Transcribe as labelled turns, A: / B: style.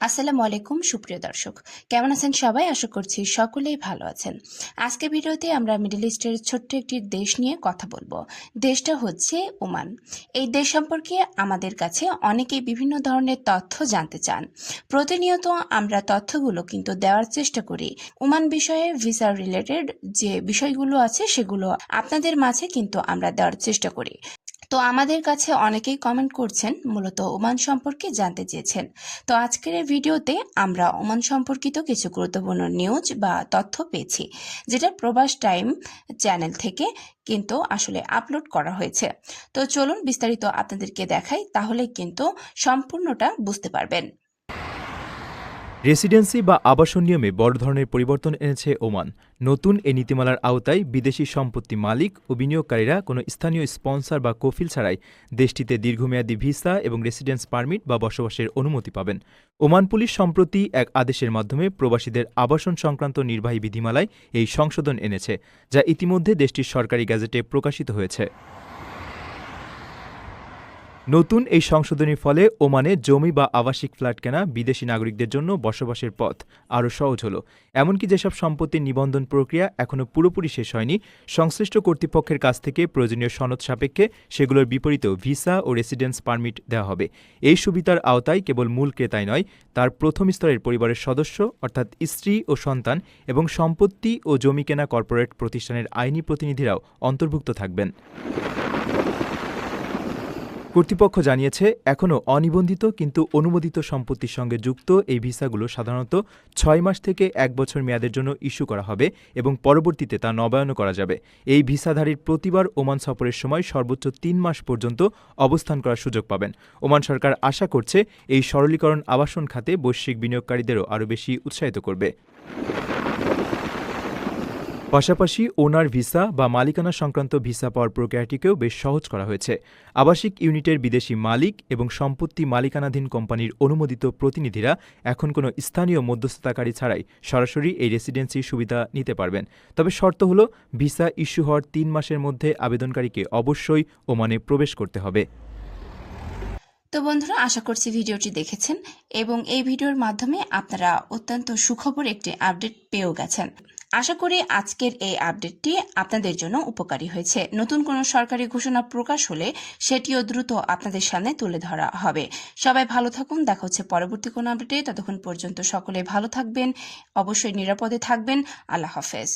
A: আসসালামু আলাইকুম সুপ্রিয় দর্শক, কেমন আছেন সবাই? আশা করছি সকলেই ভালো আছেন। আজকে ভিডিওতে আমরা মিডল ইস্টের ছোট্ট একটি দেশ নিয়ে কথা বলবো। দেশটা হচ্ছে ওমান। এই দেশ সম্পর্কে আমাদের কাছে অনেকেই বিভিন্ন ধরনের তথ্য জানতে চান। প্রতিনিয়ত আমরা তথ্যগুলো কিন্তু দেওয়ার চেষ্টা করি। ওমান বিষয়ে ভিসা রিলেটেড যে বিষয়গুলো আছে সেগুলো আপনাদের মাঝে কিন্তু আমরা দেওয়ার চেষ্টা করি। তো আমাদের কাছে অনেকেই কমেন্ট করছেন, মূলত ওমান সম্পর্কে জানতে চেয়েছেন। তো আজকের এই ভিডিওতে আমরা ওমান সম্পর্কিত কিছু গুরুত্বপূর্ণ নিউজ বা তথ্য পেয়েছি, যেটা প্রবাস টাইম চ্যানেল থেকে কিন্তু আসলে আপলোড করা হয়েছে। তো চলুন বিস্তারিত আপনাদেরকে দেখাই, তাহলে কিন্তু সম্পূর্ণটা বুঝতে পারবেন।
B: রেসিডেন্সি বা আবাসন নিয়মে বড় ধরনের পরিবর্তন এনেছে ওমান। নতুন এই নীতিমালার আওতায় বিদেশি সম্পত্তি মালিক ও বিনিয়োগকারীরা কোনো স্থানীয় স্পন্সর বা কফিল ছাড়াই দেশটিতে দীর্ঘমেয়াদী ভিসা এবং রেসিডেন্স পারমিট বা বসবাসের অনুমতি পাবেন। ওমান পুলিশ সম্প্রতি এক আদেশের মাধ্যমে প্রবাসীদের আবাসন সংক্রান্ত নির্বাহী বিধিমালায় এই সংশোধন এনেছে, যা ইতিমধ্যে দেশটির সরকারি গ্যাজেটে প্রকাশিত হয়েছে। নতুন এই সংশোধনীর ফলে ওমানে জমি বা আবাসিক ফ্ল্যাট কেনা বিদেশি নাগরিকদের জন্য বসবাসের পথ আরও সহজ হল। এমনকি যেসব সম্পত্তির নিবন্ধন প্রক্রিয়া এখনও পুরোপুরি শেষ হয়নি, সংশ্লিষ্ট কর্তৃপক্ষের কাছ থেকে প্রয়োজনীয় সনদ সাপেক্ষে সেগুলোর বিপরীতেও ভিসা ও রেসিডেন্স পারমিট দেওয়া হবে। এই সুবিধার আওতায় কেবল মূল ক্রেতাই নয়, তার প্রথম স্তরের পরিবারের সদস্য অর্থাৎ স্ত্রী ও সন্তান এবং সম্পত্তি ও জমি কেনা কর্পোরেট প্রতিষ্ঠানের আইনি প্রতিনিধিরাও অন্তর্ভুক্ত থাকবেন। কর্তৃপক্ষ জানিয়েছে, এখনও অনিবন্ধিত কিন্তু অনুমোদিত সম্পত্তির সঙ্গে যুক্ত এই ভিসাগুলো সাধারণত 6 মাস থেকে 1 বছর মেয়াদের জন্য ইস্যু করা হবে এবং পরবর্তীতে তা নবায়নও করা যাবে। এই ভিসাধারীর প্রতিবার ওমান সফরের সময় সর্বোচ্চ 3 মাস পর্যন্ত অবস্থান করার সুযোগ পাবেন। ওমান সরকার আশা করছে এই সরলীকরণ আবাসন খাতে বৈশ্বিক বিনিয়োগকারীদেরও আরও বেশি উৎসাহিত করবে। পাশাপাশি ওনার ভিসা বা মালিকানা সংক্রান্ত ভিসা পাওয়ার প্রক্রিয়াটিকেও বেশ সহজ করা হয়েছে। আবাসিক ইউনিটের বিদেশি মালিক এবং সম্পত্তি মালিকানাধীন কোম্পানির অনুমোদিত প্রতিনিধিরা এখন কোনো স্থানীয় মধ্যস্থতাকারী ছাড়াই সরাসরি এই রেসিডেন্সি সুবিধা নিতে পারবেন। তবে শর্ত হল, ভিসা ইস্যু হওয়ার 3 মাসের মধ্যে আবেদনকারীকে অবশ্যই ওমানে প্রবেশ করতে হবে।
A: তো বন্ধুরা, আশা করছি ভিডিওটি দেখেছেন এবং এই ভিডিওর মাধ্যমে আপনারা অত্যন্ত সুখবর একটি আপডেট পেয়েও গেছেন। আশা করি আজকের এই আপডেটটি আপনাদের জন্য উপকারী হয়েছে। নতুন কোনো সরকারি ঘোষণা প্রকাশ হলে সেটিও দ্রুত আপনাদের সামনে তুলে ধরা হবে। সবাই ভালো থাকুন, দেখা হচ্ছে পরবর্তী কোনো আপডেটে। ততক্ষণ পর্যন্ত সকলে ভালো থাকবেন, অবশ্যই নিরাপদে থাকবেন। আল্লাহ হাফেজ।